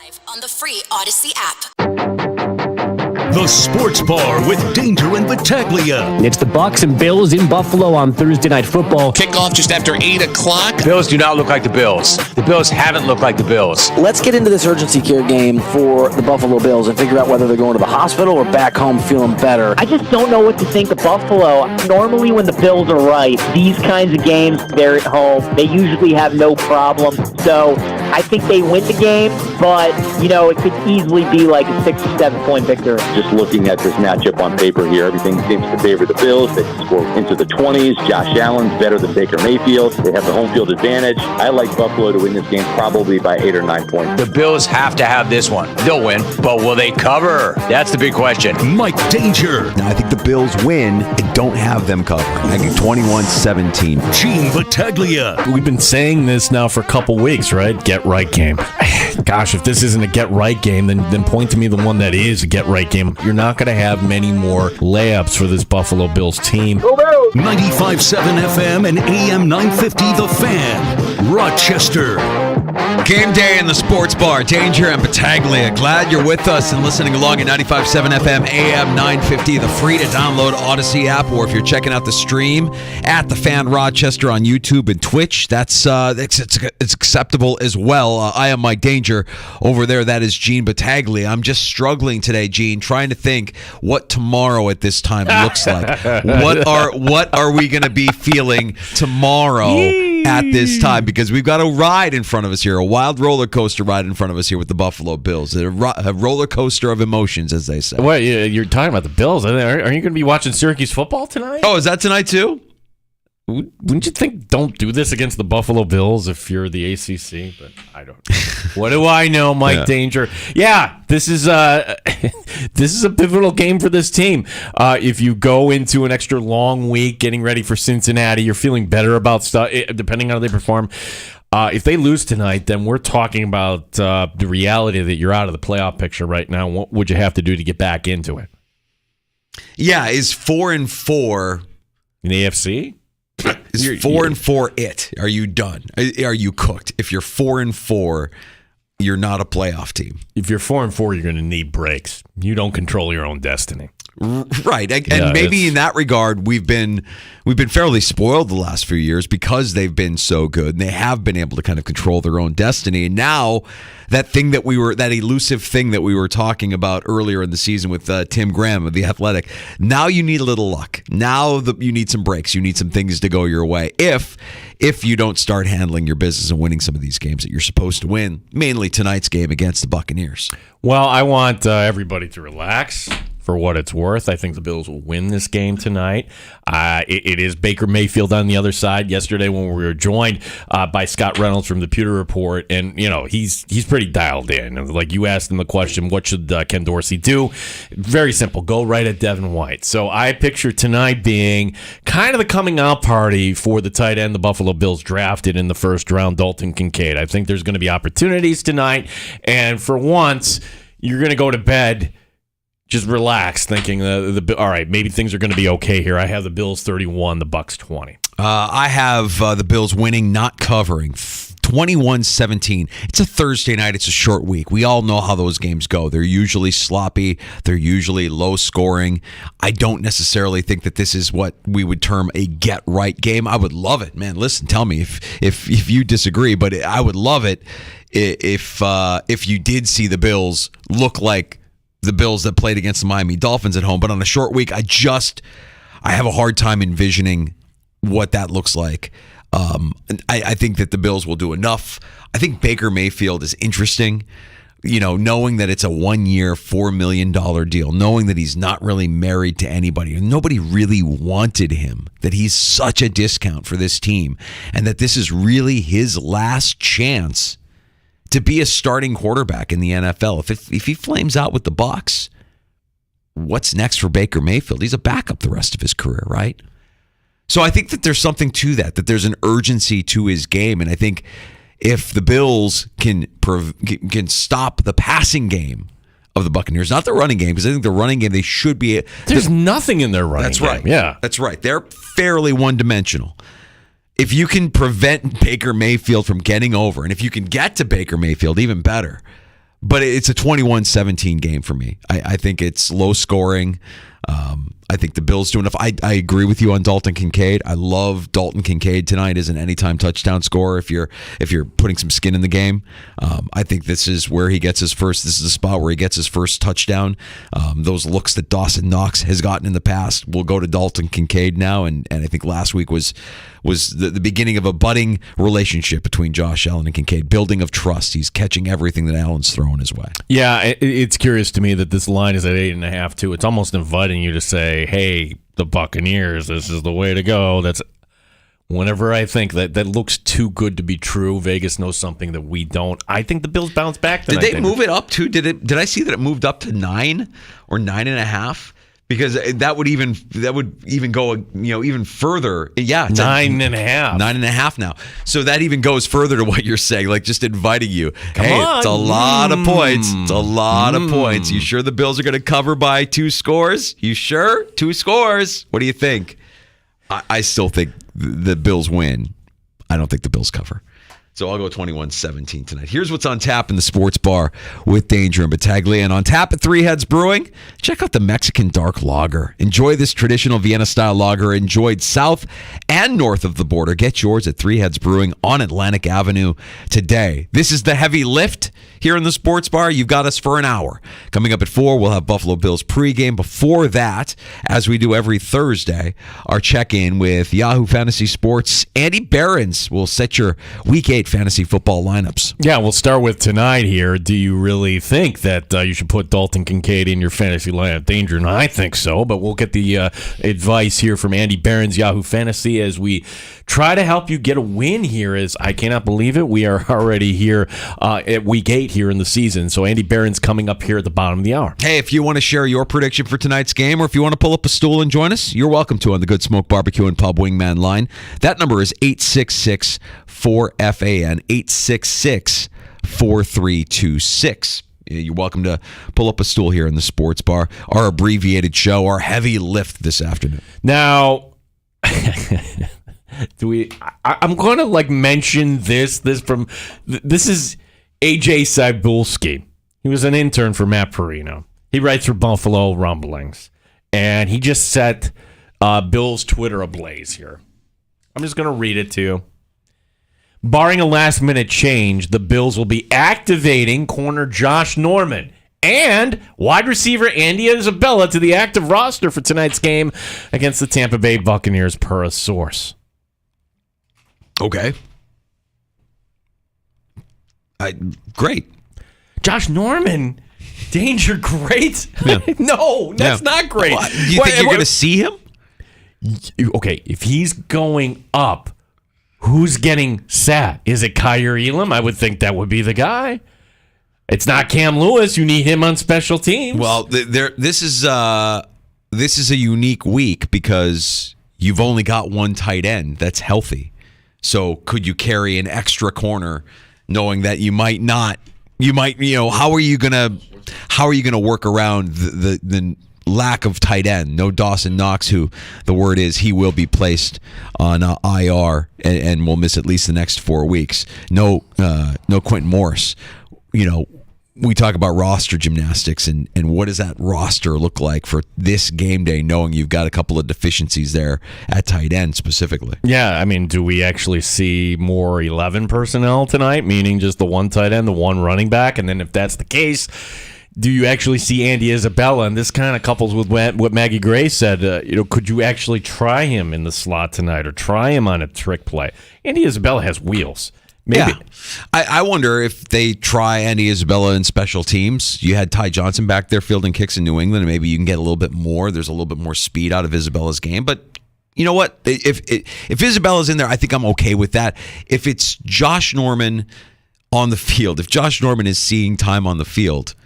Live on the free Odyssey app. The Sports Bar with Danger and Battaglia. It's the Bucks and Bills in Buffalo on Thursday Night Football. Kickoff just after 8 o'clock. Bills do not look like the Bills. The Bills haven't looked like the Bills. Let's get into this urgency care game for the Buffalo Bills and figure out whether they're going to the hospital or back home feeling better. I just don't know what to think of Buffalo. Normally when the Bills are right, these kinds of games, they're at home. They usually have no problem. So I think they win the game, but, it could easily be like a 6 or 7 point victory. Just looking at this matchup on paper here, everything seems to favor the Bills. They can score into the 20s. Josh Allen's better than Baker Mayfield. They have the home field advantage. I like Buffalo to win this game probably by 8 or 9 points. The Bills have to have this one. They'll win, but will they cover? That's the big question. Mike Danger. Now, I think the Bills win. I don't have them covering. I get 21-17. Gene Battaglia. We've been saying this now for a couple weeks, right? Get right game. Gosh, if this isn't a get right game, then point to me the one that is a get right game. You're not going to have many more layups for this Buffalo Bills team. 95.7 FM and AM 950 The Fan. Rochester. Game day in the Sports Bar. Danger and Battaglia. Glad you're with us and listening along at 95.7 FM, AM 950, the free to download Odyssey app, or if you're checking out the stream at The Fan Rochester on YouTube and Twitch, it's acceptable as well. I am Mike Danger. Over there, that is Gene Battaglia. I'm just struggling today, Gene, trying to think what tomorrow at this time looks like. What are we going to be feeling tomorrow at this time? Because we've got a ride in front of us here, a wild roller coaster ride in front of us here with the Buffalo Bills. A roller coaster of emotions, as they say. Wait, you're talking about the Bills. Are you going to be watching Syracuse football tonight? Oh, is that tonight too? Wouldn't you think don't do this against the Buffalo Bills if you're the ACC? But I don't know. What do I know, Mike Danger? Yeah, this is a pivotal game for this team. If you go into an extra long week getting ready for Cincinnati, you're feeling better about stuff, depending on how they perform. If they lose tonight, then we're talking about the reality that you're out of the playoff picture right now. What would you have to do to get back into it? Yeah, is 4-4 in the AFC? Is 4-4 it? Are you done? Are you cooked? If you're 4-4, you're not a playoff team. If you're 4-4, you're going to need breaks. You don't control your own destiny. Right. And maybe in that regard, we've been fairly spoiled the last few years because they've been so good and they have been able to kind of control their own destiny. And now that elusive thing that we were talking about earlier in the season with Tim Graham of The Athletic, now you need a little luck. Now you need some breaks. You need some things to go your way. If you don't start handling your business and winning some of these games that you're supposed to win, mainly tonight's game against the Buccaneers. Well, I want everybody to relax. For what it's worth, I think the Bills will win this game tonight. It is Baker Mayfield on the other side. Yesterday when we were joined by Scott Reynolds from the Pewter Report, and he's pretty dialed in. Like you asked him the question, what should Ken Dorsey do? Very simple, go right at Devin White. So I picture tonight being kind of the coming out party for the tight end the Buffalo Bills drafted in the first round, Dalton Kincaid. I think there's going to be opportunities tonight, and for once, you're going to go to bed just relax, thinking all right, maybe things are going to be okay here. I have the Bills 31, the Bucks 20. I have the Bills winning, not covering, 21-17. It's a Thursday night. It's a short week. We all know how those games go. They're usually sloppy. They're usually low scoring. I don't necessarily think that this is what we would term a get-right game. I would love it. Man, listen, tell me if you disagree, but I would love it if you did see the Bills look like the Bills that played against the Miami Dolphins at home. But on a short week, I have a hard time envisioning what that looks like. I think that the Bills will do enough. I think Baker Mayfield is interesting, knowing that it's a 1-year, $4 million deal, knowing that he's not really married to anybody, and nobody really wanted him, that he's such a discount for this team, and that this is really his last chance to be a starting quarterback in the NFL. If he flames out with the Bucs, what's next for Baker Mayfield? He's a backup the rest of his career, right? So I think that there's something to that there's an urgency to his game. And I think if the Bills can stop the passing game of the Buccaneers, not the running game, because I think the running game, they should be. There's nothing in their running game. That's right. Yeah. That's right. They're fairly one-dimensional. If you can prevent Baker Mayfield from getting over, and if you can get to Baker Mayfield, even better. But it's a 21-17 game for me. I think it's low scoring. I think the Bills do enough. I agree with you on Dalton Kincaid. I love Dalton Kincaid tonight as an anytime touchdown scorer. If you're putting some skin in the game, I think this is where he gets his first. This is the spot where he gets his first touchdown. Those looks that Dawson Knox has gotten in the past will go to Dalton Kincaid now. And I think last week was the beginning of a budding relationship between Josh Allen and Kincaid, building of trust. He's catching everything that Allen's throwing his way. Yeah, it's curious to me that this line is at 8.5 too. It's almost inviting you to say, "Hey, the Buccaneers, this is the way to go." That's whenever I think that looks too good to be true. Vegas knows something that we don't. I think the Bills bounce back tonight. Did they move it up to? Did I see that it moved up to 9 or 9.5? Because that would even go even further. Yeah, it's 9.5. 9.5 now. So that even goes further to what you're saying, like just inviting you. Come on. It's a lot of points. It's a lot of points. You sure the Bills are going to cover by 2 scores? You sure? 2 scores. What do you think? I still think the Bills win. I don't think the Bills cover. So I'll go 21-17 tonight. Here's what's on tap in the sports bar with Danger and Battaglia. And on tap at Three Heads Brewing, check out the Mexican Dark Lager. Enjoy this traditional Vienna-style lager enjoyed south and north of the border. Get yours at Three Heads Brewing on Atlantic Avenue today. This is the heavy lift here in the sports bar. You've got us for an hour. Coming up at 4, we'll have Buffalo Bills pregame. Before that, as we do every Thursday, our check-in with Yahoo Fantasy Sports. Andy Behrens will set your Week 8 fantasy football lineups. Yeah, we'll start with tonight here. Do you really think that you should put Dalton Kincaid in your fantasy lineup? Danger, and I think so, but we'll get the advice here from Andy Behrens, Yahoo Fantasy, as we try to help you get a win here. As I cannot believe it, we are already here at Week 8 here in the season. So Andy Behrens coming up here at the bottom of the hour. Hey, if you want to share your prediction for tonight's game, or if you want to pull up a stool and join us, you're welcome to on the Good Smoke Barbecue and Pub Wingman line. That number is 866-4FAN, 866-4326. You're welcome to pull up a stool here in the sports bar. Our abbreviated show, our heavy lift this afternoon. Now, I'm going to mention this is AJ Cybulski. He was an intern for Matt Perino. He writes for Buffalo Rumblings, and he just set Bill's Twitter ablaze here. I'm just going to read it to you. Barring a last-minute change, the Bills will be activating corner Josh Norman and wide receiver Andy Isabella to the active roster for tonight's game against the Tampa Bay Buccaneers, per a source. Okay. Great. Josh Norman, Danger, great? Yeah. No, that's not great. Well, you think you're going to see him? Okay, if he's going up, who's getting sat? Is it Kyer Elam? I would think that would be the guy. It's not Cam Lewis. You need him on special teams. Well, this is a unique week because you've only got one tight end that's healthy. So could you carry an extra corner knowing that you might not? How are you gonna work around the lack of tight end? No Dawson Knox, who the word is he will be placed on IR and will miss at least the next 4 weeks. No Quentin Morris. We talk about roster gymnastics and what does that roster look like for this game day, knowing you've got a couple of deficiencies there at tight end specifically. Yeah, I mean, do we actually see more 11 personnel tonight, meaning just the one tight end, the one running back? And then if that's the case, do you actually see Andy Isabella? And this kind of couples with what Maggie Gray said. Could you actually try him in the slot tonight or try him on a trick play? Andy Isabella has wheels. Maybe. Yeah. I wonder if they try Andy Isabella in special teams. You had Ty Johnson back there fielding kicks in New England, and maybe you can get a little bit more. There's a little bit more speed out of Isabella's game. But you know what? If Isabella's in there, I think I'm okay with that. If it's Josh Norman on the field, if Josh Norman is seeing time on the field,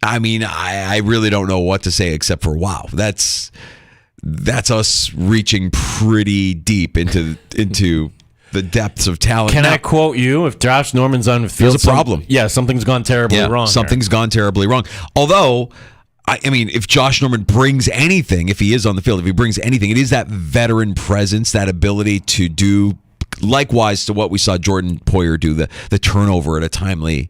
I mean, I really don't know what to say except for wow. That's us reaching pretty deep into the depths of talent. Can I quote you? If Josh Norman's on the field, there's a problem. Something's gone terribly wrong. Something's gone terribly wrong. Although, I mean, if Josh Norman brings anything, if he is on the field, if he brings anything, it is that veteran presence, that ability to do likewise to what we saw Jordan Poyer do, the turnover in a timely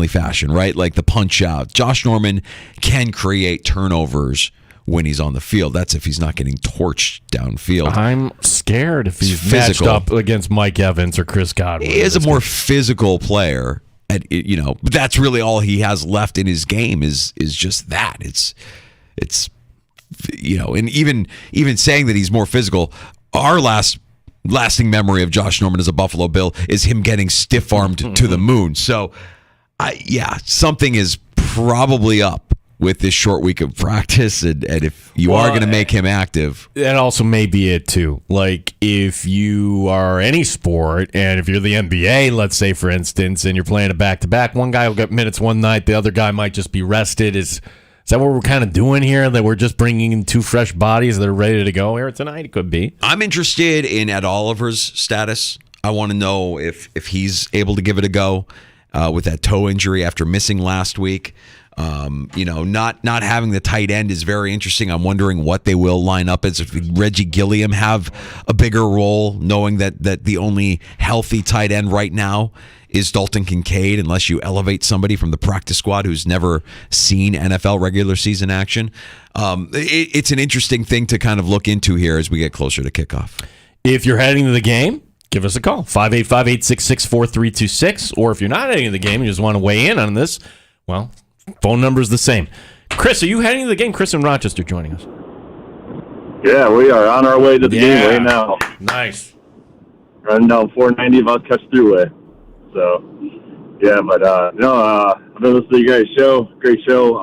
fashion, right? Like the punch out. Josh Norman can create turnovers when he's on the field. That's if he's not getting torched downfield. I'm scared if he's physical. matched up against Mike Evans or Chris Godwin. He is a more physical player. But that's really all he has left in his game is just that. It's and even saying that he's more physical, our lasting memory of Josh Norman as a Buffalo Bill is him getting stiff-armed to the moon. So, something is probably up with this short week of practice, and if you are going to make him active. That also may be it, too. Like, if you are any sport, and if you're the NBA, let's say, for instance, and you're playing a back-to-back, one guy will get minutes one night, the other guy might just be rested. Is that what we're kind of doing here, that we're just bringing in two fresh bodies that are ready to go here tonight? It could be. I'm interested in Ed Oliver's status. I want to know if he's able to give it a go with that toe injury after missing last week. Not having the tight end is very interesting. I'm wondering what they will line up as. If Reggie Gilliam have a bigger role, knowing that the only healthy tight end right now is Dalton Kincaid, unless you elevate somebody from the practice squad who's never seen NFL regular season action. It's an interesting thing to kind of look into here as we get closer to kickoff. If you're heading to the game, give us a call, 585-866-4326. Or if you're not heading to the game and you just want to weigh in on this, well, phone number is the same. Chris, are you heading to the game? Chris in Rochester joining us. Yeah, we are on our way to the game right now. Nice. Running down 490 about Catch Thruway. So, I've been listening to you guys' show. Great show.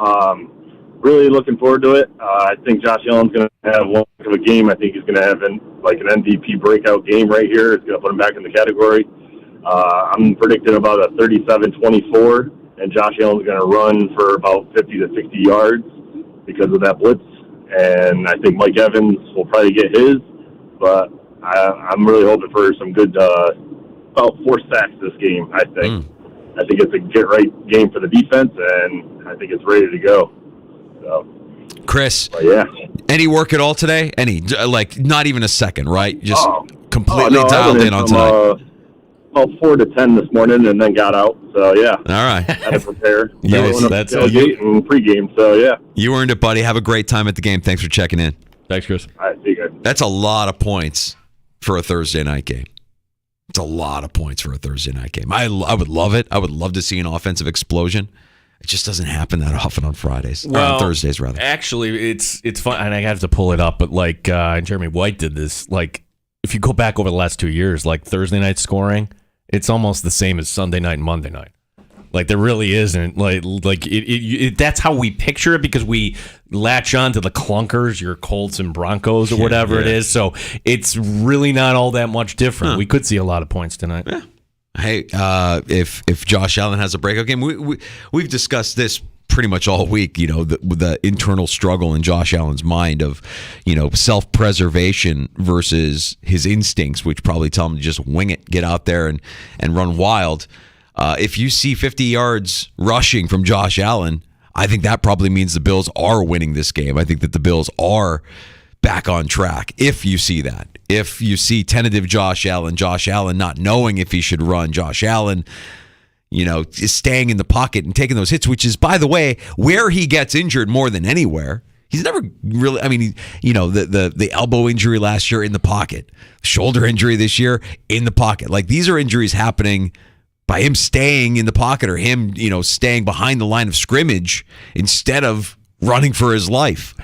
Really looking forward to it. I think Josh Allen's going to have one of a game. I think he's going to have an MVP breakout game right here. It's going to put him back in the category. I'm predicting about a 37-24. And Josh Allen's going to run for about 50 to 60 yards because of that blitz. And I think Mike Evans will probably get his. But I'm really hoping for some good, about 4 sacks this game, I think. I think it's a get-right game for the defense, and I think it's ready to go. So, Chris, any work at all today? Any? Like, not even a second, right? Just completely dialed in on tonight. About 4 to 10 this morning, and then got out. So, yeah. All right. Had to prepare. That's and pregame, so, yeah. You earned it, buddy. Have a great time at the game. Thanks for checking in. Thanks, Chris. All right, see you guys. That's a lot of points for a Thursday night game. It's a lot of points for a Thursday night game. I would love it. I would love to see an offensive explosion. It just doesn't happen that often on Fridays. Or on Thursdays, rather. Actually, it's fun, and I have to pull it up, but like Jeremy White did this. Like, if you go back over the last 2 years, like Thursday night scoring, it's almost the same as Sunday night and Monday night. Like, there really isn't. That's how we picture it, because we latch on to the clunkers, your Colts and Broncos or whatever it is. So it's really not all that much different. We could see a lot of points tonight. Yeah. Hey, if Josh Allen has a breakout game, we've discussed this pretty much all week. The internal struggle in Josh Allen's mind of, self-preservation versus his instincts, which probably tell him to just wing it, get out there and run wild. If you see 50 yards rushing from Josh Allen, I think that probably means the Bills are winning this game. I think that the Bills are back on track. If you see that, if you see tentative Josh Allen not knowing if he should run, Josh Allen, is staying in the pocket and taking those hits, which is, by the way, where he gets injured more than anywhere. He's never really, the elbow injury last year in the pocket, shoulder injury this year in the pocket. Like, these are injuries happening by him staying in the pocket, or him, staying behind the line of scrimmage instead of running for his life.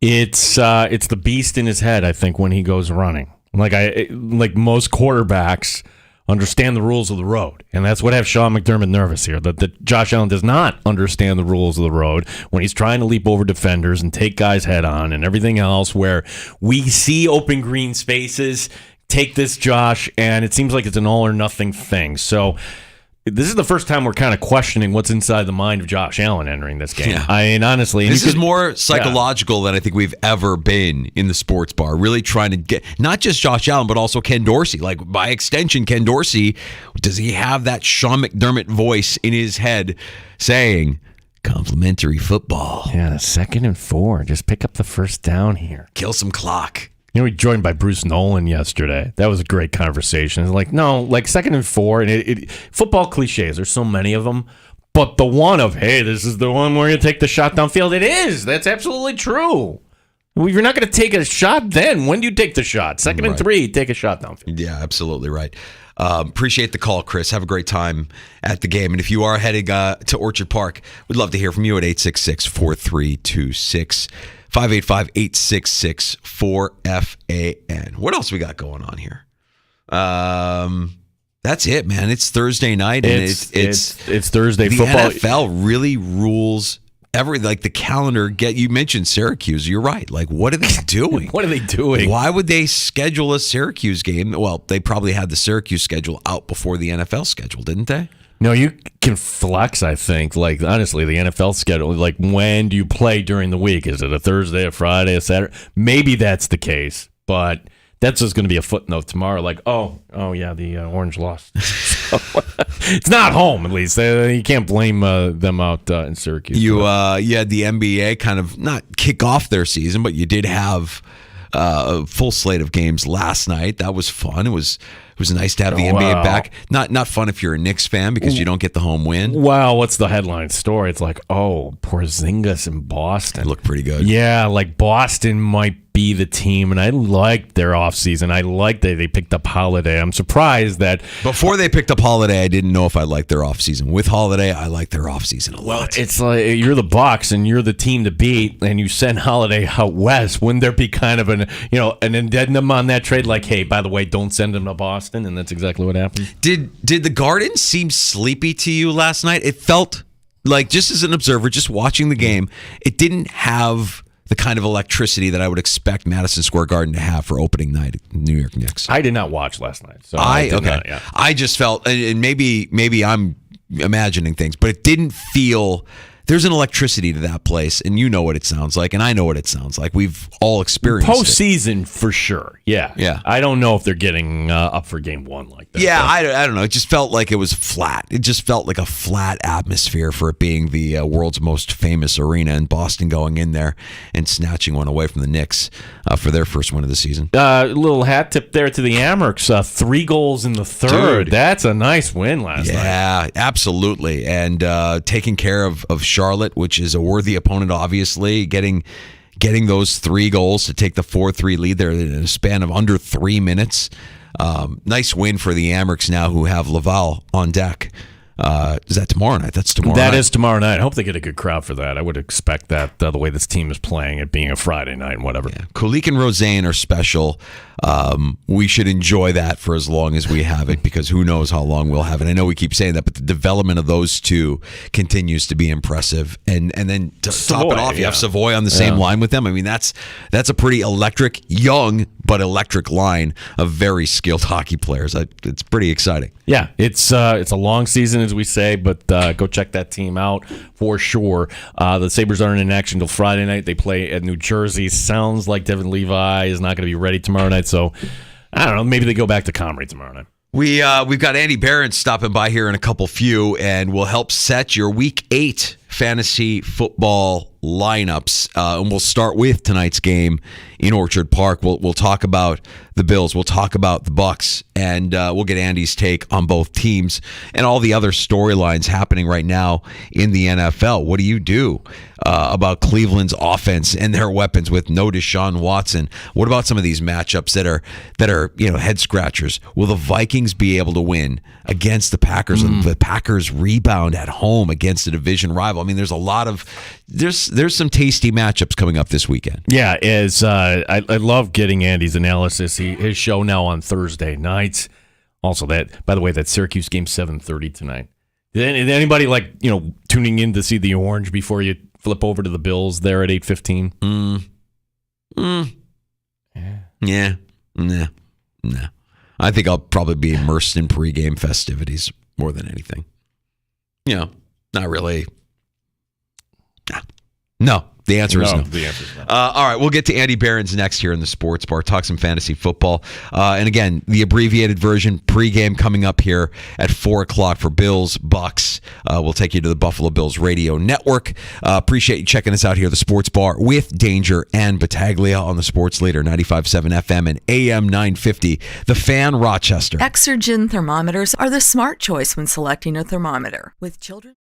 It's the beast in his head, I think, when he goes running. Like most quarterbacks understand the rules of the road, and that's what have Sean McDermott nervous here. That Josh Allen does not understand the rules of the road when he's trying to leap over defenders and take guys head on and everything else. Where we see open green spaces. Take this, Josh, and it seems like it's an all or nothing thing. So this is the first time we're kind of questioning what's inside the mind of Josh Allen entering this game. Yeah. I mean, honestly. This is more psychological than I think we've ever been in the sports bar. Really trying to get, not just Josh Allen, but also Ken Dorsey. Like, by extension, Ken Dorsey, does he have that Sean McDermott voice in his head saying, complimentary football? Yeah, 2nd and 4. Just pick up the first down here. Kill some clock. You know, we joined by Bruce Nolan yesterday. That was a great conversation. It's like, no, like 2nd and 4, and football cliches. There's so many of them, but the one of, hey, this is the one where you take the shot downfield. It is. That's absolutely true. Well, if you're not going to take a shot, then when do you take the shot? 2nd and 3, take a shot downfield. Yeah, absolutely right. Appreciate the call, Chris. Have a great time at the game. And if you are heading to Orchard Park, we'd love to hear from you at 866-4326. 585-866-4FAN. What else we got going on here? That's it, man. It's Thursday night, and it's Thursday football. The NFL really rules like the calendar. You mentioned Syracuse. You're right. Like, what are they doing? What are they doing? Why would they schedule a Syracuse game? Well, they probably had the Syracuse schedule out before the NFL schedule, didn't they? No, you can flex, I think. Like, honestly, the NFL schedule, like, when do you play during the week? Is it a Thursday, a Friday, a Saturday? Maybe that's the case, but that's just going to be a footnote tomorrow. Like, oh yeah, the Orange lost. It's not home, at least. You can't blame them out in Syracuse. You had the NBA kind of not kick off their season, but you did have a full slate of games last night. That was fun. It was nice to have the NBA back. Not fun if you're a Knicks fan because you don't get the home win. Wow, what's the headline story? It's like, Porzingis in Boston. They look pretty good. Yeah, like Boston might be the team, and I liked their offseason. I liked that they picked up Holiday. I'm surprised that before they picked up Holiday, I didn't know if I liked their offseason. With Holiday, I like their offseason a lot. Well, it's like you're the Bucks and you're the team to beat, and you send Holiday out west. Wouldn't there be kind of an addendum on that trade? Like, hey, by the way, don't send him to Boston, and that's exactly what happened. Did the Garden seem sleepy to you last night? It felt like, just as an observer, just watching the game, it didn't have the kind of electricity that I would expect Madison Square Garden to have for opening night at New York Knicks. I did not watch last night. So I just felt, and maybe I'm imagining things, but it didn't feel. There's an electricity to that place, and you know what it sounds like, and I know what it sounds like. We've all experienced postseason for sure. Yeah. I don't know if they're getting up for game 1 like that. Yeah, I don't know. It just felt like it was flat. It just felt like a flat atmosphere for it being the world's most famous arena, and Boston going in there and snatching one away from the Knicks for their first win of the season. Little hat tip there to the Amerks. 3 goals in the third. Dude. That's a nice win last night. Yeah, absolutely. And taking care of Charlotte, which is a worthy opponent, obviously, getting those 3 goals to take the 4-3 lead there in a span of under 3 minutes. Nice win for the Amerks now, who have Laval on deck. Is that tomorrow night? That's tomorrow night. That is tomorrow night. I hope they get a good crowd for that. I would expect that the way this team is playing, it being a Friday night and whatever. Yeah. Kulik and Roseanne are special. We should enjoy that for as long as we have it, because who knows how long we'll have it. I know we keep saying that, but the development of those two continues to be impressive. And then to top it off, you have Savoy on the same line with them. I mean, that's a pretty electric, young but electric line of very skilled hockey players. It's pretty exciting. Yeah, it's a long season, as we say, but go check that team out for sure. The Sabres aren't in action until Friday night. They play at New Jersey. Sounds like Devin Levi is not going to be ready tomorrow night, so I don't know. Maybe they go back to Comrie tomorrow night. We've got Andy Barron stopping by here in a couple few, and we'll help set your Week 8 fantasy football lineups. And we'll start with tonight's game in Orchard Park. We'll talk about the Bills. We'll talk about the Bucks, and we'll get Andy's take on both teams and all the other storylines happening right now in the NFL. What do you do about Cleveland's offense and their weapons with no Deshaun Watson? What about some of these matchups that are head scratchers? Will the Vikings be able to win against the Packers? And the Packers rebound at home against a division rival. I mean, there's some tasty matchups coming up this weekend. Yeah, I love getting Andy's analysis. His show now on Thursday nights. Also, that, by the way, that Syracuse game 7:30 tonight. Did anybody tuning in to see the Orange before you flip over to the Bills there at 8:15? Yeah. Nah. I think I'll probably be immersed in pregame festivities more than anything. Not really. No, The answer is no. The answer is no. All right, we'll get to Andy Behrens next here in the Sports Bar. Talk some fantasy football. And again, the abbreviated version, pregame coming up here at 4 o'clock for Bills, Bucks. We'll take you to the Buffalo Bills Radio Network. Appreciate you checking us out here, the Sports Bar, with Danger and Battaglia on the Sports Leader, 95.7 FM and AM 950. The Fan, Rochester. Exergen thermometers are the smart choice when selecting a thermometer. With children.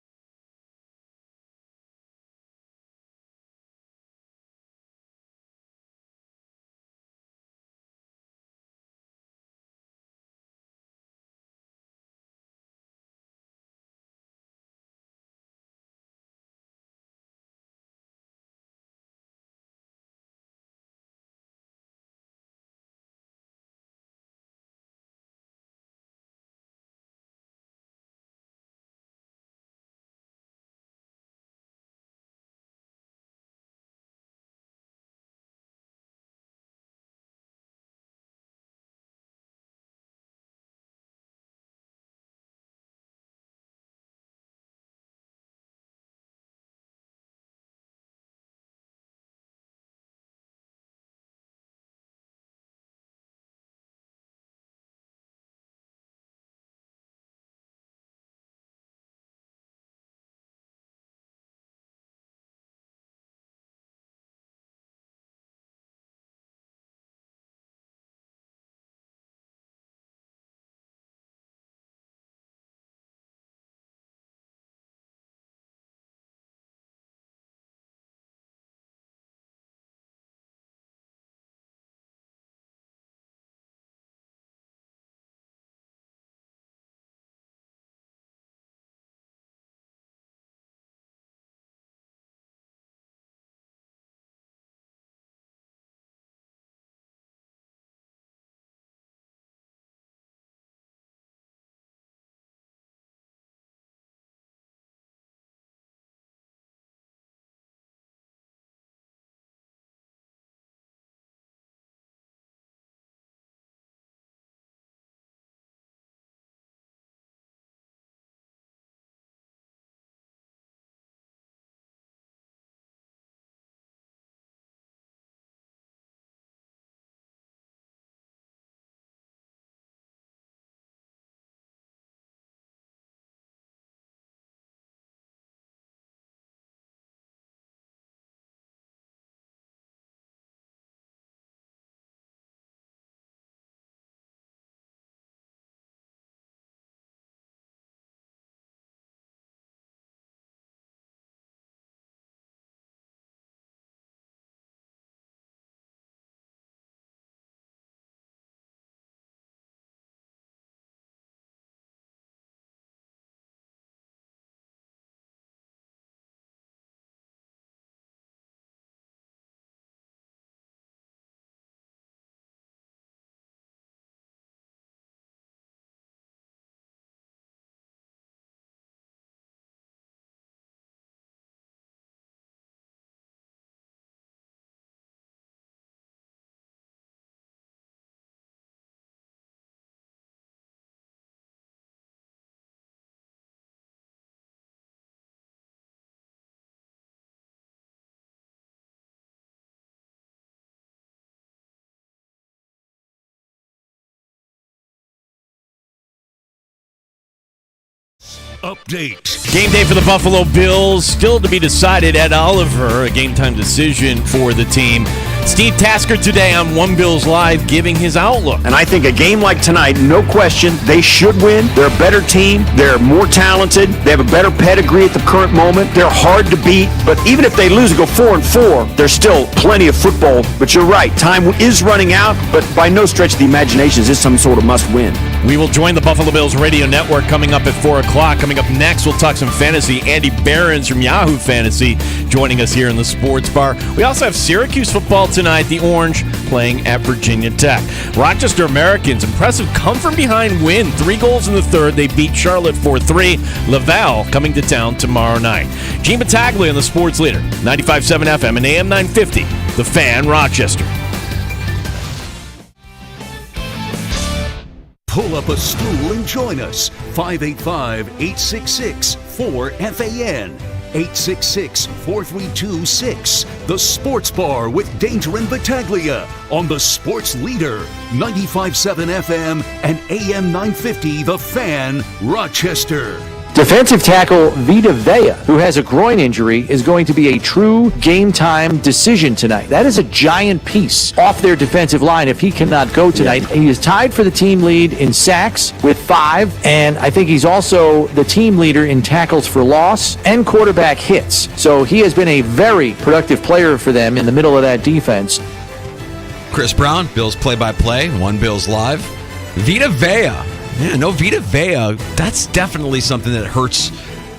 Update. Game day for the Buffalo Bills, still to be decided at Oliver, a game-time decision for the team. Steve Tasker today on One Bills Live giving his outlook. And I think a game like tonight, no question, they should win. They're a better team. They're more talented. They have a better pedigree at the current moment. They're hard to beat. But even if they lose and go 4-4, there's still plenty of football. But you're right, time is running out, but by no stretch of the imagination is this some sort of must-win. We will join the Buffalo Bills Radio Network coming up at 4 o'clock. Coming up next, we'll talk some fantasy. Andy Behrens from Yahoo Fantasy joining us here in the Sports Bar. We also have Syracuse football tonight, the Orange playing at Virginia Tech. Rochester Americans, impressive come-from-behind win. 3 goals in the third. They beat Charlotte 4-3. Laval coming to town tomorrow night. Gene Battaglia on the Sports Leader, 95.7 FM and AM 950. The Fan, Rochester. Pull up a stool and join us. 585-866-4FAN. 866-432-6. The Sports Bar with Danger and Battaglia on the Sports Leader, 95.7 FM and AM 950, The Fan, Rochester. Defensive tackle Vita Vea, who has a groin injury, is going to be a true game-time decision tonight. That is a giant piece off their defensive line if he cannot go tonight. Yeah. He is tied for the team lead in sacks with 5, and I think he's also the team leader in tackles for loss and quarterback hits. So he has been a very productive player for them in the middle of that defense. Chris Brown, Bills play-by-play, One Bills Live. Vita Vea. Yeah, no Vita Vea. That's definitely something that hurts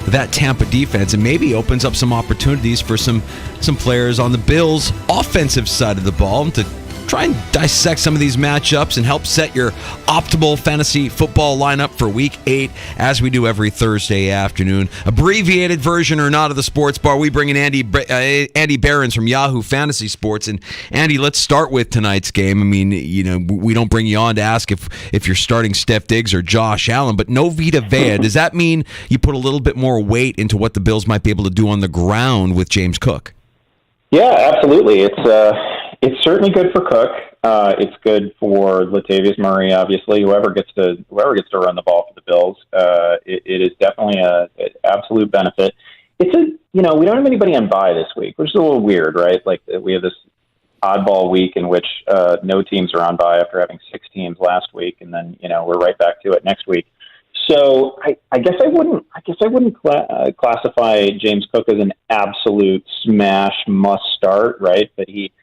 that Tampa defense and maybe opens up some opportunities for some players on the Bills' offensive side of the ball to try and dissect some of these matchups and help set your optimal fantasy football lineup for Week 8, as we do every Thursday afternoon. Abbreviated version or not of the Sports Bar, we bring in Andy Behrens from Yahoo Fantasy Sports. And Andy, let's start with tonight's game. I mean, you know, we don't bring you on to ask if you're starting Steph Diggs or Josh Allen, but no Vita Vea. Does that mean you put a little bit more weight into what the Bills might be able to do on the ground with James Cook? Yeah, absolutely. It's certainly good for Cook. It's good for Latavius Murray, obviously. Whoever gets to run the ball for the Bills, it is definitely an absolute benefit. We don't have anybody on bye this week, which is a little weird, right? Like we have this oddball week in which no teams are on bye after having 6 teams last week, and then we're right back to it next week. So I guess I wouldn't classify James Cook as an absolute smash must start, right? But he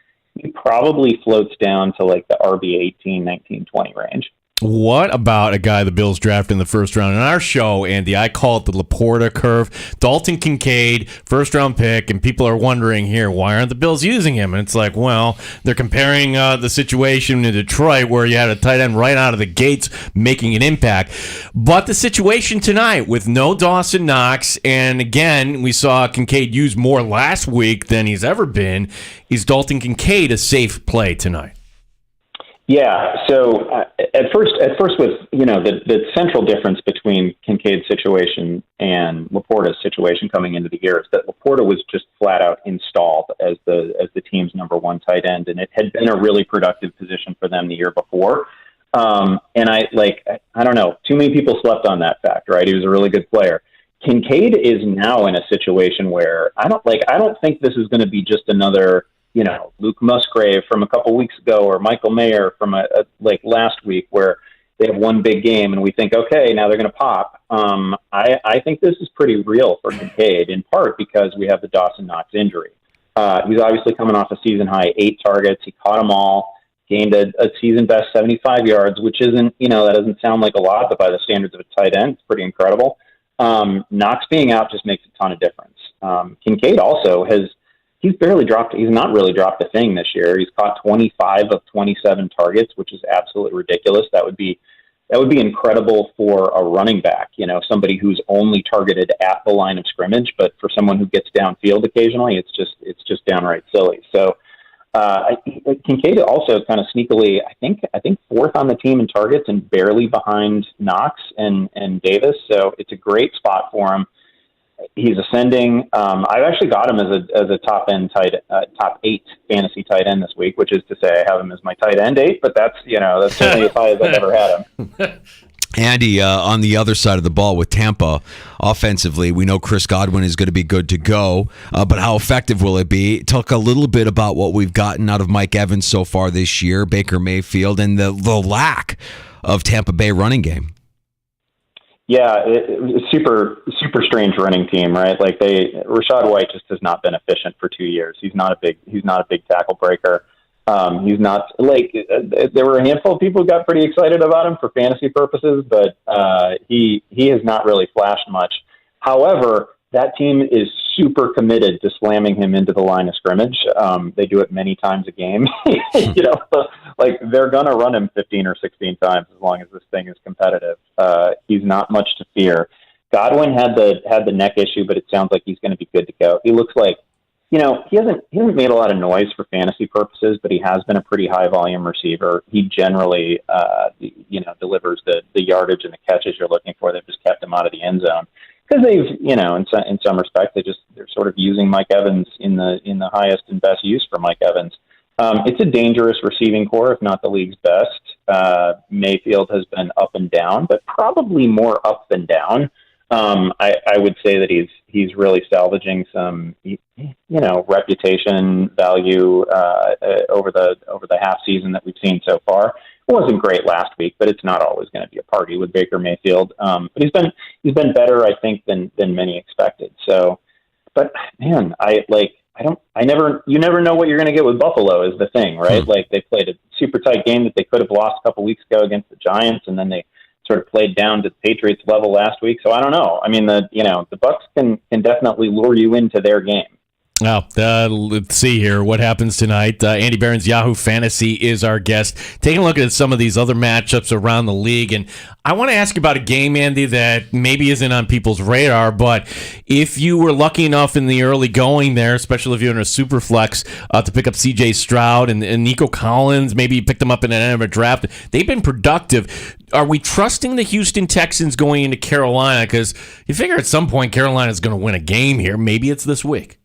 probably floats down to like the RB 18, 19, 20 range. What about a guy the Bills drafted in the first round? In our show, Andy, I call it the Laporta curve. Dalton Kincaid, first-round pick, and people are wondering here, why aren't the Bills using him? And it's like, well, they're comparing the situation in Detroit where you had a tight end right out of the gates making an impact. But the situation tonight with no Dawson Knox, and again, we saw Kincaid used more last week than he's ever been. Is Dalton Kincaid a safe play tonight? Yeah. So at first, with the central difference between Kincaid's situation and Laporta's situation coming into the year is that Laporta was just flat out installed as the team's number 1 tight end, and it had been a really productive position for them the year before. And I don't know, too many people slept on that fact, right? He was a really good player. Kincaid is now in a situation where I don't think this is going to be just another, Luke Musgrave from a couple weeks ago or Michael Mayer from last week where they have one big game and we think, okay, now they're going to pop. I think this is pretty real for Kincaid, in part because we have the Dawson Knox injury. He's obviously coming off a season high 8 targets. He caught them all, gained a season best 75 yards, which isn't, that doesn't sound like a lot, but by the standards of a tight end, it's pretty incredible. Knox being out just makes a ton of difference. Kincaid also he's not really dropped a thing this year. He's caught 25 of 27 targets, which is absolutely ridiculous. That would be incredible for a running back, somebody who's only targeted at the line of scrimmage, but for someone who gets downfield occasionally, it's just downright silly. So, Kincaid also kind of sneakily, I think 4th on the team in targets and barely behind Knox and Davis. So it's a great spot for him. He's ascending. I've actually got him as a top 8 fantasy tight end this week, which is to say I have him as my tight end 8, but that's certainly as high as I've ever had him. Andy, on the other side of the ball with Tampa, offensively, we know Chris Godwin is going to be good to go, but how effective will it be? Talk a little bit about what we've gotten out of Mike Evans so far this year, Baker Mayfield, and the lack of Tampa Bay running game. Yeah, it's super strange running team, right? Like Rachaad White just has not been efficient for 2 years. He's not a big tackle breaker. He's not there were a handful of people who got pretty excited about him for fantasy purposes, but he has not really flashed much. However, that team is super committed to slamming him into the line of scrimmage. They do it many times a game. They're going to run him 15 or 16 times as long as this thing is competitive. He's not much to fear. Godwin had the neck issue, but it sounds like he's going to be good to go. He looks like, he hasn't made a lot of noise for fantasy purposes, but he has been a pretty high volume receiver. He generally, delivers the yardage and the catches you're looking for. They've just kept him out of the end zone because they've, in some respects, sort of using Mike Evans in the highest and best use for Mike Evans. It's a dangerous receiving core, if not the league's best. Mayfield has been up and down, but probably more up than down. I would say that he's really salvaging some, reputation value over the half season that we've seen so far. It wasn't great last week, but it's not always going to be a party with Baker Mayfield. But he's been better, I think, than many expected. So, but man, you never know what you're going to get with Buffalo is the thing, right? Like they played a super tight game that they could have lost a couple weeks ago against the Giants, and then they sort of played down to the Patriots level last week. So I don't know. I mean, the Bucs can definitely lure you into their game. Well, let's see here what happens tonight. Andy Barron's Yahoo Fantasy is our guest. Taking a look at some of these other matchups around the league, and I want to ask you about a game, Andy, that maybe isn't on people's radar, but if you were lucky enough in the early going there, especially if you're in a super flex, to pick up C.J. Stroud and Nico Collins, maybe you picked them up in an end of a draft, they've been productive. Are we trusting the Houston Texans going into Carolina? Because you figure at some point Carolina's going to win a game here. Maybe it's this week.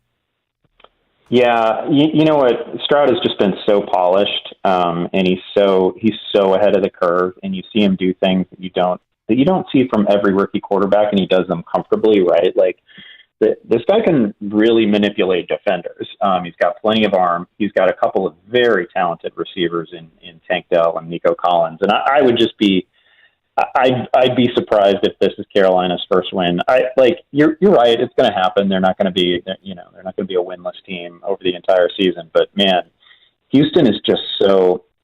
Yeah, you know what? Stroud has just been so polished, and he's so ahead of the curve, and you see him do things that you don't see from every rookie quarterback, and he does them comfortably, right? Like this guy can really manipulate defenders. He's got plenty of arm. He's got a couple of very talented receivers in Tank Dell and Nico Collins, and I would just be. I'd be surprised if this is Carolina's first win. You're right. It's going to happen. They're not going to be, they're not going to be a winless team over the entire season. But man, Houston is just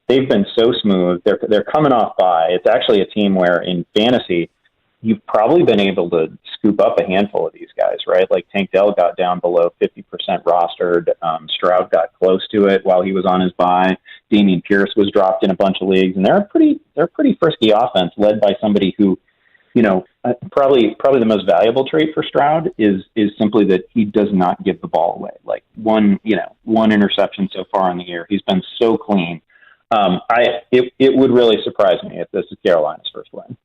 they've been so smooth. They're coming off bye. It's actually a team where in fantasy, you've probably been able to scoop up a handful of these guys, right? Like Tank Dell got down below 50% rostered. Stroud got close to it while he was on his bye. Dameon Pierce was dropped in a bunch of leagues, and they're a pretty frisky offense led by somebody who, probably the most valuable trait for Stroud is simply that he does not give the ball away. Like one interception so far in the year. He's been so clean. It would really surprise me if this is Carolina's first win.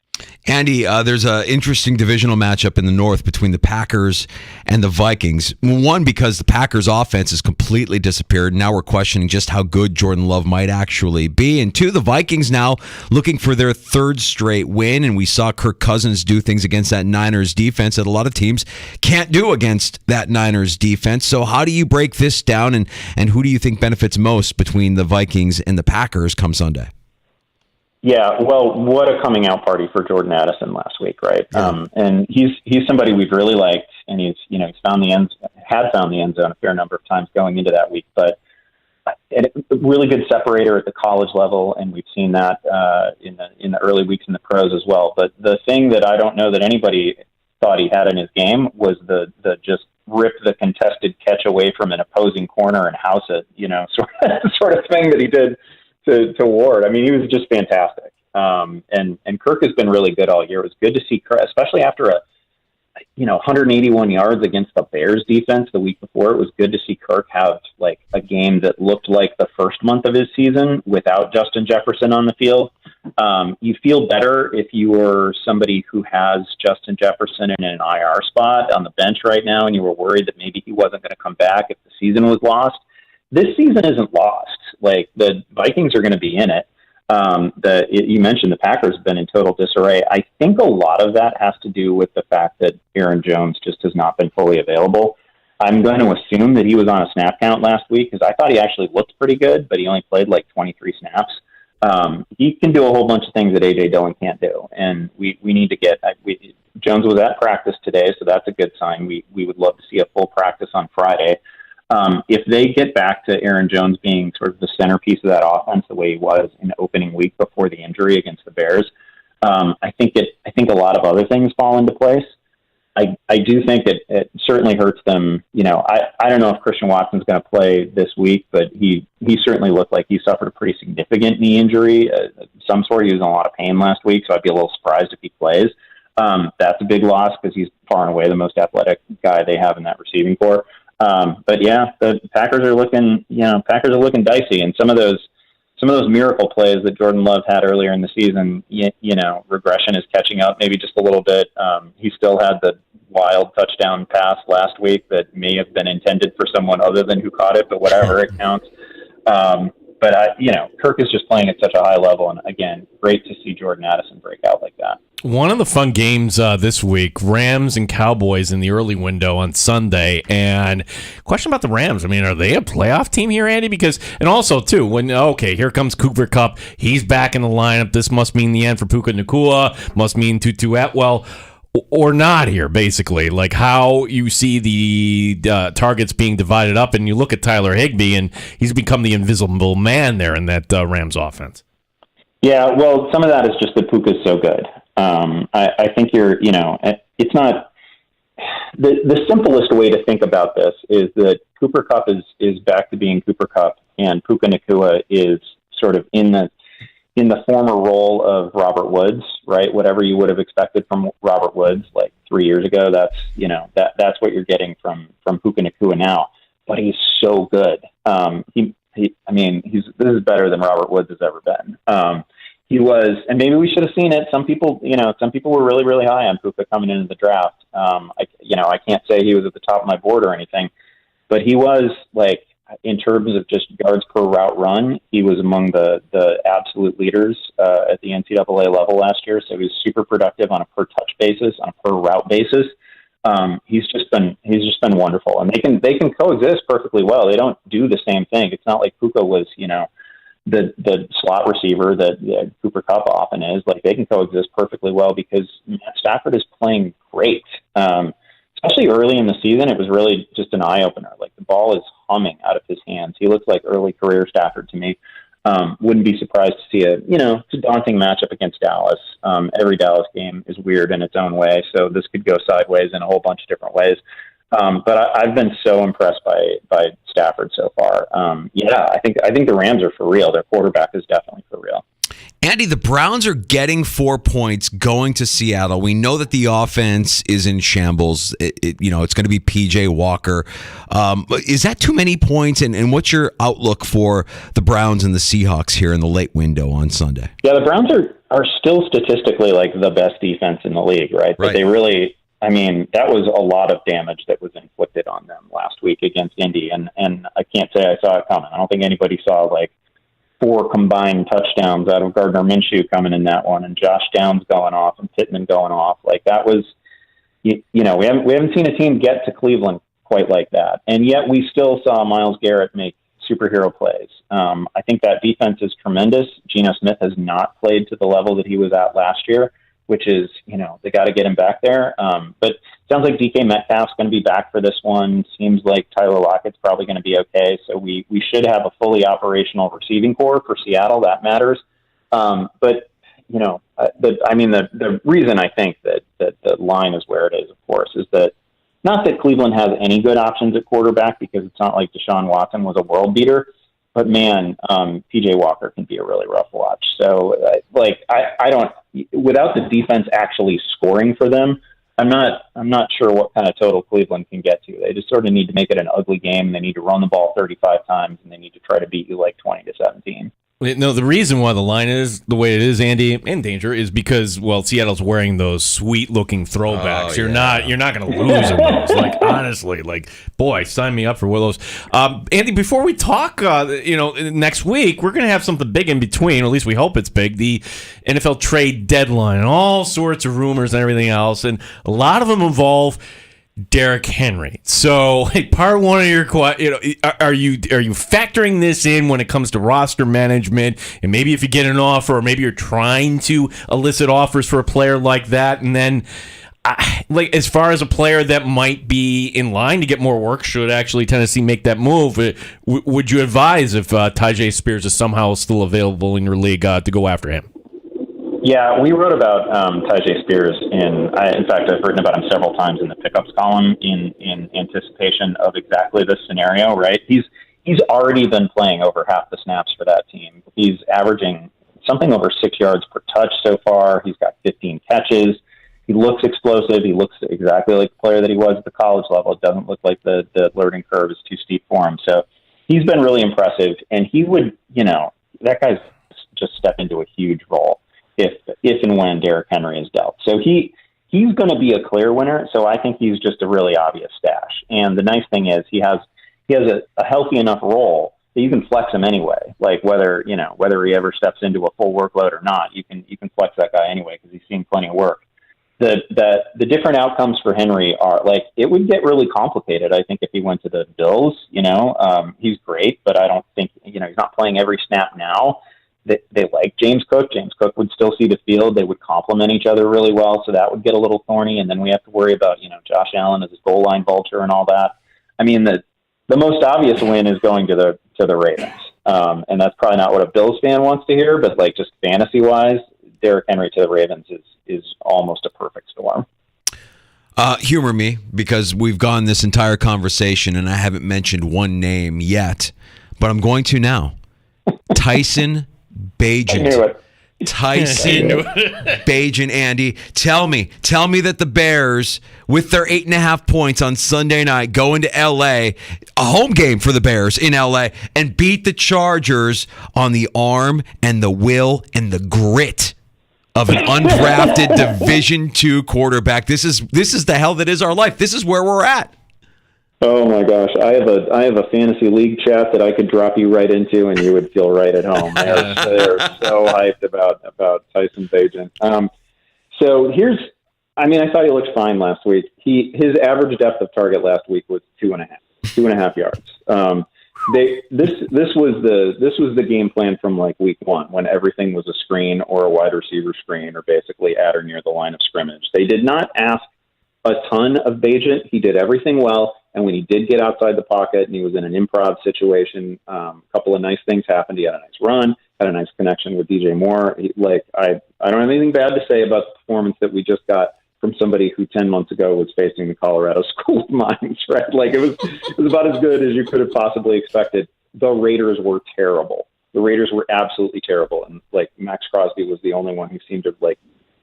Andy, there's an interesting divisional matchup in the North between the Packers and the Vikings. One, because the Packers' offense has completely disappeared. Now we're questioning just how good Jordan Love might actually be. And two, the Vikings now looking for their third straight win. And we saw Kirk Cousins do things against that Niners defense that a lot of teams can't do against that Niners defense. So how do you break this down, and who do you think benefits most between the Vikings and the Packers come Sunday? Yeah, well, what a coming out party for Jordan Addison last week, right? Yeah. And he's somebody we've really liked, and he's found the end zone a fair number of times going into that week. But a really good separator at the college level, and we've seen that in the early weeks in the pros as well. But the thing that I don't know that anybody thought he had in his game was the just rip the contested catch away from an opposing corner and house it, sort of thing that he did to Ward. I mean, he was just fantastic. And Kirk has been really good all year. It was good to see Kirk, especially after 181 yards against the Bears defense the week before. It was good to see Kirk have like a game that looked like the first month of his season without Justin Jefferson on the field. You feel better if you were somebody who has Justin Jefferson in an IR spot on the bench right now, and you were worried that maybe he wasn't going to come back if the season was lost. This season isn't lost. Like, the Vikings are going to be in it. You mentioned the Packers have been in total disarray. I think a lot of that has to do with the fact that Aaron Jones just has not been fully available. I'm going to assume that he was on a snap count last week because I thought he actually looked pretty good, but he only played like 23 snaps. He can do a whole bunch of things that A.J. Dillon can't do, and we need to get Jones was at practice today, so that's a good sign. We would love to see a full practice on Friday. If they get back to Aaron Jones being sort of the centerpiece of that offense the way he was in the opening week before the injury against the Bears, I think a lot of other things fall into place. I do think it certainly hurts them. I don't know if Christian Watson's going to play this week, but he certainly looked like he suffered a pretty significant knee injury. Some sort. He was in a lot of pain last week, so I'd be a little surprised if he plays. That's a big loss because he's far and away the most athletic guy they have in that receiving corps. But yeah, the Packers are looking dicey, and some of those miracle plays that Jordan Love had earlier in the season, regression is catching up maybe just a little bit. He still had wild touchdown pass last week that may have been intended for someone other than who caught it, but whatever, it counts. But Kirk is just playing at such a high level, and again, great to see Jordan Addison break out like that. One of the fun games this week, Rams and Cowboys in the early window on Sunday. And question about the Rams. I mean, are they a playoff team here, Andy? And also, too, here comes Cooper Kupp. He's back in the lineup. This must mean the end for Puka Nacua. Must mean Tutu Atwell. Or not here, basically. Like how you see the targets being divided up, and you look at Tyler Higbee, and he's become the invisible man there in that Rams offense. Yeah, well, some of that is just that Puka's so good. I think it's not the simplest way to think about this is that Cooper Kupp is back to being Cooper Kupp, and Puka Nacua is sort of in the former role of Robert Woods, right? Whatever you would have expected from Robert Woods like 3 years ago, that's what you're getting from Puka Nacua now. But he's so good. This is better than Robert Woods has ever been. He was, and maybe we should have seen it. Some people were really, really high on Puka coming into the draft. I can't say he was at the top of my board or anything, but he was like, in terms of just yards per route run, he was among the absolute leaders at the NCAA level last year. So he was super productive on a per touch basis, on a per route basis. He's just been wonderful, and they can coexist perfectly well. They don't do the same thing. It's not like Puka was, the slot receiver that Cooper Kupp often is. Like, they can coexist perfectly well because Stafford is playing great. Especially early in the season, it was really just an eye-opener. Like, the ball is humming out of his hands. He looks like early career Stafford to me. Wouldn't be surprised to see it's a daunting matchup against Dallas. Every Dallas game is weird in its own way, so this could go sideways in a whole bunch of different ways. But I've been so impressed by Stafford so far. I think the Rams are for real. Their quarterback is definitely for real. Andy, the Browns are getting 4 points going to Seattle. We know that the offense is in shambles. It's going to be P.J. Walker. Is that too many points? And what's your outlook for the Browns and the Seahawks here in the late window on Sunday? Yeah, the Browns are still statistically like the best defense in the league, right? But they really, that was a lot of damage that was inflicted on them last week against Indy. And I can't say I saw it coming. I don't think anybody saw 4 combined touchdowns out of Gardner Minshew coming in that one, and Josh Downs going off and Pittman going off. Like, that was, we haven't seen a team get to Cleveland quite like that. And yet we still saw Myles Garrett make superhero plays. I think that defense is tremendous. Geno Smith has not played to the level that he was at last year, which is, they got to get him back there. But it sounds like DK Metcalf's going to be back for this one. Seems like Tyler Lockett's probably going to be okay. So we should have a fully operational receiving corps for Seattle. That matters. But the reason I think that the line is where it is, of course, is that not that Cleveland has any good options at quarterback, because it's not like Deshaun Watson was a world beater. But man, P.J. Walker can be a really rough watch. So, I don't. Without the defense actually scoring for them, I'm not sure what kind of total Cleveland can get to. They just sort of need to make it an ugly game. They need to run the ball 35 times, and they need to try to beat you 20-17. No, the reason why the line is the way it is, Andy, and Danger, is because, Seattle's wearing those sweet-looking throwbacks. You're not going to lose in those. Honestly, boy, sign me up for one of those. Andy, before we talk, next week, we're going to have something big in between, or at least we hope it's big, the NFL trade deadline, and all sorts of rumors and everything else, and a lot of them involve Derrick Henry. So, part one of your question, are you factoring this in when it comes to roster management, and maybe if you get an offer, or maybe you're trying to elicit offers for a player like that, and then as far as a player that might be in line to get more work, should actually Tennessee make that move, would you advise if Tyjae Spears is somehow still available in your league to go after him? Yeah, we wrote about Tyjae Spears in fact, I've written about him several times in the pickups column in anticipation of exactly this scenario, right? He's already been playing over half the snaps for that team. He's averaging something over 6 yards per touch so far. He's got 15 catches. He looks explosive. He looks exactly like the player that he was at the college level. It doesn't look like the learning curve is too steep for him. So he's been really impressive, and he would, that guy's just step into a huge role if and when Derrick Henry is dealt. So he he's going to be a clear winner. So I think he's just a really obvious stash. And the nice thing is he has a healthy enough role that you can flex him anyway. Like whether he ever steps into a full workload or not, you can flex that guy anyway because he's seeing plenty of work. The different outcomes for Henry are like it would get really complicated. I think if he went to the Bills, he's great, but I don't think he's not playing every snap now. They like James Cook. James Cook would still see the field. They would complement each other really well, so that would get a little thorny. And then we have to worry about Josh Allen as his goal line vulture and all that. I mean, the most obvious win is going to the Ravens, and that's probably not what a Bills fan wants to hear. But like just fantasy wise, Derrick Henry to the Ravens is almost a perfect storm. Humor me, because we've gone this entire conversation and I haven't mentioned one name yet, but I'm going to now. Tyson Bagent. Tyson Bagent, Andy. Tell me that the Bears, with their 8.5 points on Sunday night, go into L.A., a home game for the Bears in L.A., and beat the Chargers on the arm and the will and the grit of an undrafted Division II quarterback. This is the hell that is our life. This is where we're at. Oh my gosh, I have a fantasy league chat that I could drop you right into, and you would feel right at home. They're so hyped about Tyson Bagent. So I thought he looked fine last week. His average depth of target last week was 2.5 yards. This was the game plan from like week one, when everything was a screen or a wide receiver screen, or basically at or near the line of scrimmage. They did not ask a ton of Bagent. He did everything well. And when he did get outside the pocket and he was in an improv situation, a couple of nice things happened. He had a nice run, had a nice connection with DJ Moore. I don't have anything bad to say about the performance that we just got from somebody who 10 months ago was facing the Colorado School of Mines, right? Like it was about as good as you could have possibly expected. The Raiders were terrible. The Raiders were absolutely terrible. And like Max Crosby was the only one who seemed to like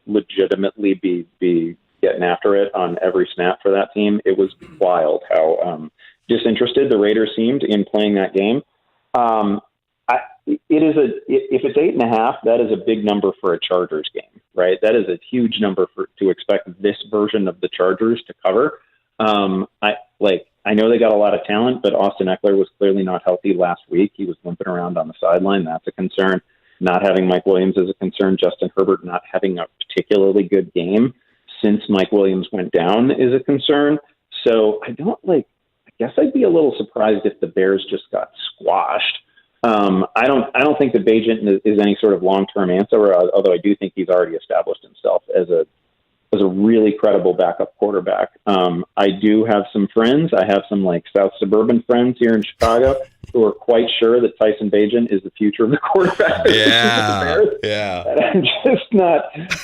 legitimately be getting after it on every snap for that team. It was wild how disinterested the Raiders seemed in playing that game. If it's 8.5, that is a big number for a Chargers game, right? That is a huge number to expect this version of the Chargers to cover. I know they got a lot of talent, but Austin Eckler was clearly not healthy last week. He was limping around on the sideline. That's a concern. Not having Mike Williams is a concern. Justin Herbert not having a particularly good game since Mike Williams went down is a concern. So I guess I'd be a little surprised if the Bears just got squashed. I don't think that Bagent is any sort of long-term answer, although I do think he's already established himself as a really credible backup quarterback. I do have some friends. I have some like South suburban friends here in Chicago who are quite sure that Tyson Bagent is the future of the quarterback. Yeah. And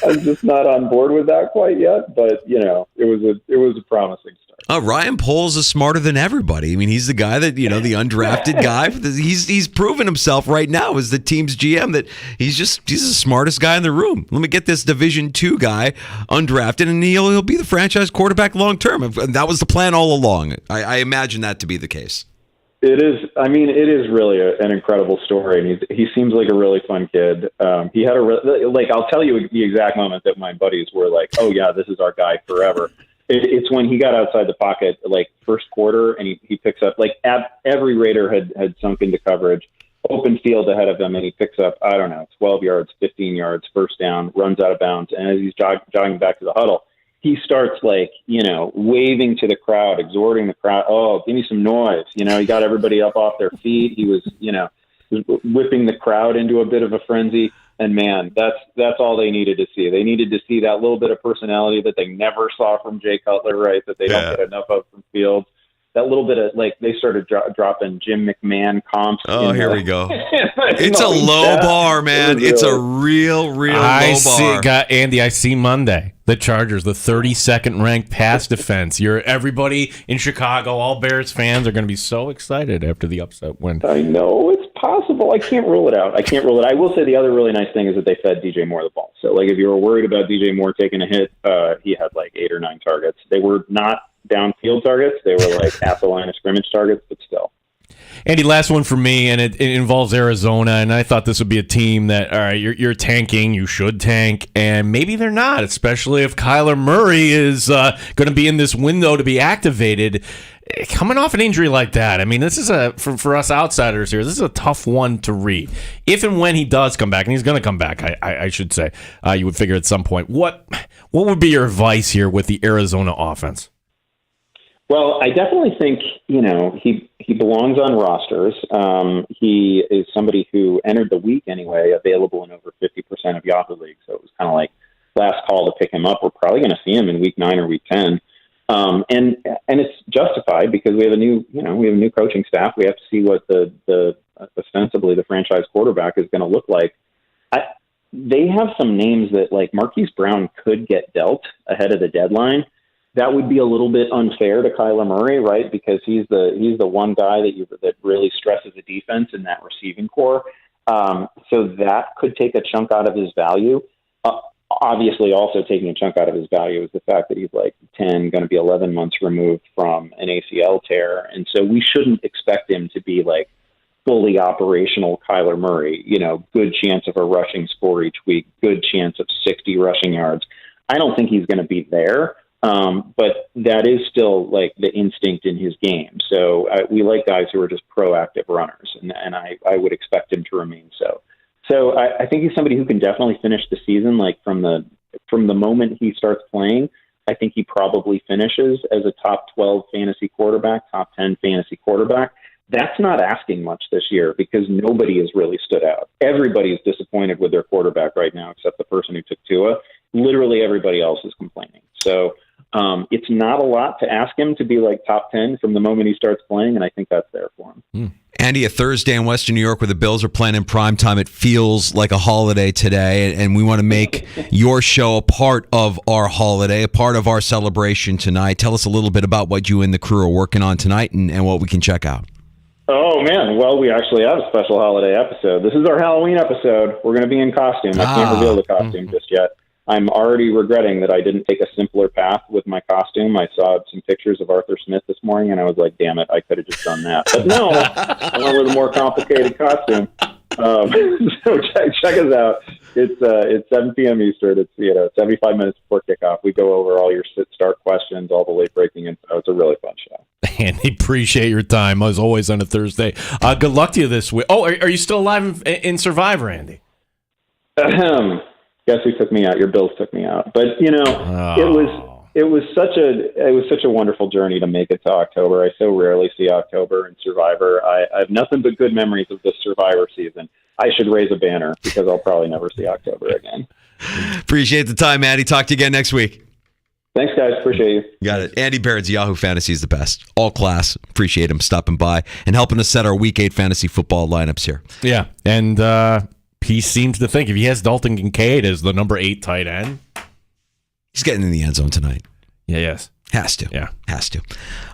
I'm just not on board with that quite yet. But it was a promising start. Ryan Poles is smarter than everybody. I mean, he's the guy that, the undrafted guy. He's proven himself right now as the team's GM that he's the smartest guy in the room. Let me get this Division II guy undrafted, and he'll be the franchise quarterback long term. And that was the plan all along. I imagine that to be the case. It is. I mean, it is really an incredible story, and he seems like a really fun kid. He had I'll tell you the exact moment that my buddies were like, "Oh yeah, this is our guy forever." It's when he got outside the pocket, like first quarter, and he picks up every Raider had sunk into coverage, open field ahead of him, and he picks up 12 yards, 15 yards, first down, runs out of bounds, and as he's jogging back to the huddle, he starts waving to the crowd, exhorting the crowd. Oh, give me some noise! He got everybody up off their feet. He was whipping the crowd into a bit of a frenzy. And man, that's all they needed to see. They needed to see that little bit of personality that they never saw from Jay Cutler, right? That they don't get enough of from Fields. That little bit of they started dropping Jim McMahon comps. Oh, here we go. It's a low bar, man. It's a real low bar. Andy, I see Monday. The Chargers, the 32nd ranked pass defense. Everybody in Chicago, all Bears fans are going to be so excited after the upset win. I know it's possible. I can't rule it out. I will say the other really nice thing is that they fed DJ Moore the ball. So if you were worried about DJ Moore taking a hit, he had 8 or 9 targets. They were not downfield targets. They were at the line of scrimmage targets, but still. Andy, last one for me, and it involves Arizona, and I thought this would be a team that, all right, you're tanking, you should tank, and maybe they're not, especially if Kyler Murray is going to be in this window to be activated. Coming off an injury like that, I mean, this is for us outsiders here, this is a tough one to read. If and when he does come back, and he's going to come back, I should say, you would figure at some point. What would be your advice here with the Arizona offense? Well, I definitely think, he belongs on rosters. He is somebody who entered the week anyway, available in over 50% of Yahoo leagues. So it was kind of like last call to pick him up. We're probably going to see him in week 9 or week 10. And it's justified because we have a new coaching staff. We have to see what the ostensibly the franchise quarterback is going to look like. They have some names that, like, Marquise Brown could get dealt ahead of the deadline. That would be a little bit unfair to Kyler Murray, right? Because he's the one guy that really stresses the defense in that receiving core. So that could take a chunk out of his value. Obviously, also taking a chunk out of his value is the fact that he's like 10, going to be 11 months removed from an ACL tear. And so we shouldn't expect him to be like fully operational Kyler Murray, good chance of a rushing score each week, good chance of 60 rushing yards. I don't think he's going to be there. But that is still like the instinct in his game. So we like guys who are just proactive runners, and I would expect him to remain so. So I think he's somebody who can definitely finish the season. Like from the moment he starts playing, I think he probably finishes as a top 12 fantasy quarterback, top 10 fantasy quarterback. That's not asking much this year because nobody has really stood out. Everybody is disappointed with their quarterback right now, except the person who took Tua. Literally everybody else is complaining. So it's not a lot to ask him to be like top 10 from the moment he starts playing, and I think that's there for him. Andy, a Thursday in Western New York where the Bills are playing in prime time. It feels like a holiday today, and we want to make your show a part of our holiday, a part of our celebration tonight. Tell us a little bit about what you and the crew are working on tonight and what we can check out. Oh, man. Well, we actually have a special holiday episode. This is our Halloween episode. We're going to be in costume. I can't reveal the costume just yet. I'm already regretting that I didn't take a simpler path with my costume. I saw some pictures of Arthur Smith this morning, and I was like, damn it, I could have just done that. But no, I went with a more complicated costume. So check us out. It's 7 p.m. Eastern. It's 75 minutes before kickoff. We go over all your start questions, all the late-breaking info. It's a really fun show. Andy, appreciate your time, as always, on a Thursday. Good luck to you this week. Oh, are you still alive in Survivor, Andy? Guess who took me out? Your Bills took me out. But it was such a wonderful journey to make it to October. I so rarely see October in Survivor. I have nothing but good memories of this Survivor season. I should raise a banner because I'll probably never see October again. Appreciate the time, Andy. Talk to you again next week. Thanks, guys. Appreciate you. Got it. Andy Barrett's Yahoo Fantasy is the best. All class. Appreciate him stopping by and helping us set our Week 8 fantasy football lineups here. Yeah, and he seems to think if he has Dalton Kincaid as the number 8 tight end, he's getting in the end zone tonight. Yeah, yes. Has to. Yeah. Has to.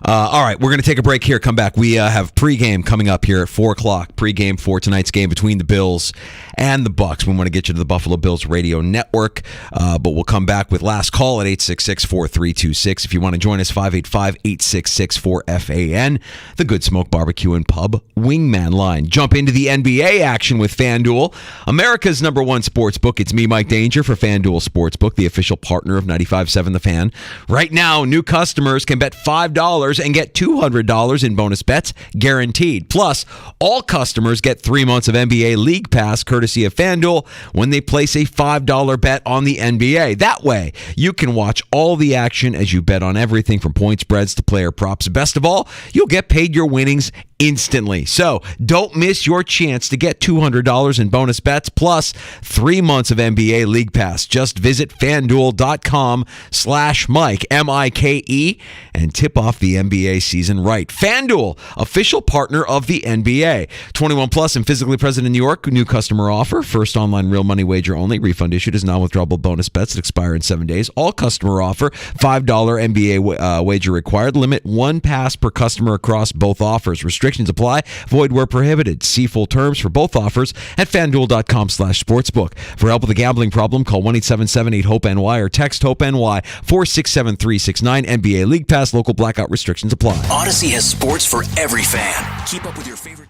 All right, we're going to take a break here. Come back. We have pregame coming up here at 4 o'clock. Pregame for tonight's game between the Bills and the Bucs. We want to get you to the Buffalo Bills Radio Network, but we'll come back with last call at 866-4326. If you want to join us, 585-866-4FAN, the Good Smoke Barbecue and Pub Wingman line. Jump into the NBA action with FanDuel, America's #1 sports book. It's me, Mike Danger, for FanDuel Sportsbook, the official partner of 95.7 The Fan. Right now, new customers can bet $5 and get $200 in bonus bets guaranteed. Plus, all customers get 3 months of NBA League Pass courtesy of FanDuel when they place a $5 bet on the NBA. That way, you can watch all the action as you bet on everything from point spreads to player props. Best of all, you'll get paid your winnings instantly. So don't miss your chance to get $200 in bonus bets plus 3 months of NBA League Pass. Just visit FanDuel.com/Mike, MIKE, and tip off the NBA season right. FanDuel, official partner of the NBA. 21 plus and physically present in New York. New customer offer. First online real money wager only. Refund issued as non-withdrawable bonus bets that expire in 7 days. All customer offer. $5 NBA wager required. Limit 1 pass per customer across both offers. Restrictions Restrictions apply. Void where prohibited. See full terms for both offers at FanDuel.com/sportsbook. For help with a gambling problem, call 1-877-8-HOPE-NY or text HOPE-NY 467-369. NBA League Pass. Local blackout restrictions apply. Odyssey has sports for every fan. Keep up with your favorite.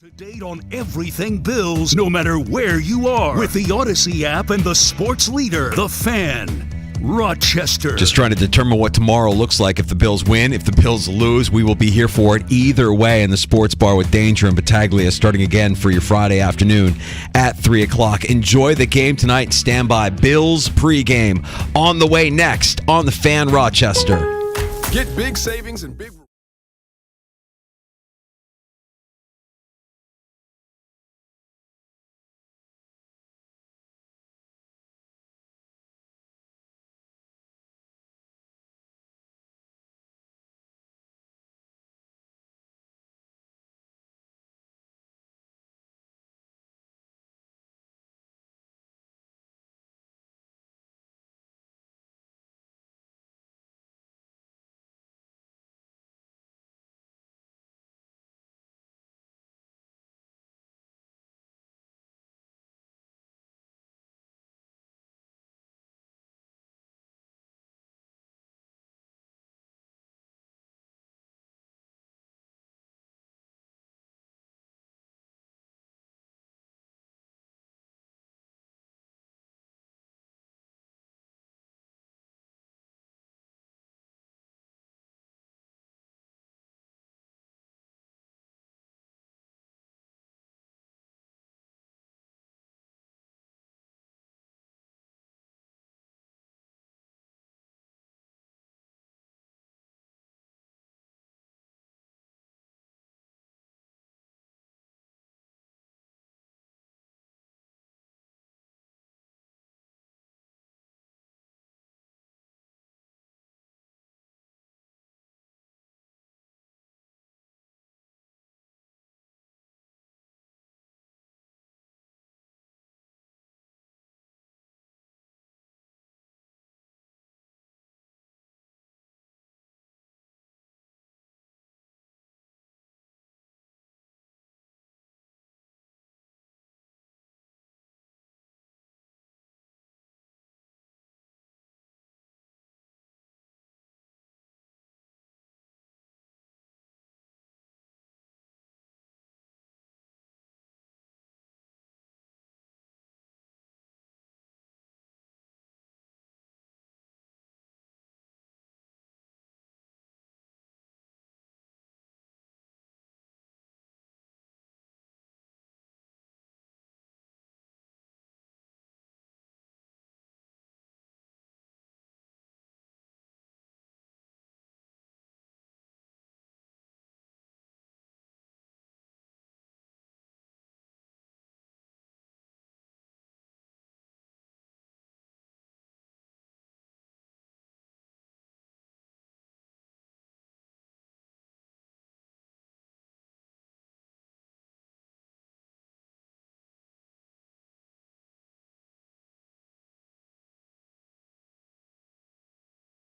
To date on everything Bills, no matter where you are, with the Odyssey app and the sports leader, The Fan. Rochester. Just trying to determine what tomorrow looks like. If the Bills win, if the Bills lose, we will be here for it either way in the sports bar with Danger and Battaglia, starting again for your Friday afternoon at 3 o'clock. Enjoy the game tonight and stand by. Bills pregame on the way next on The Fan Rochester. Get big savings and big...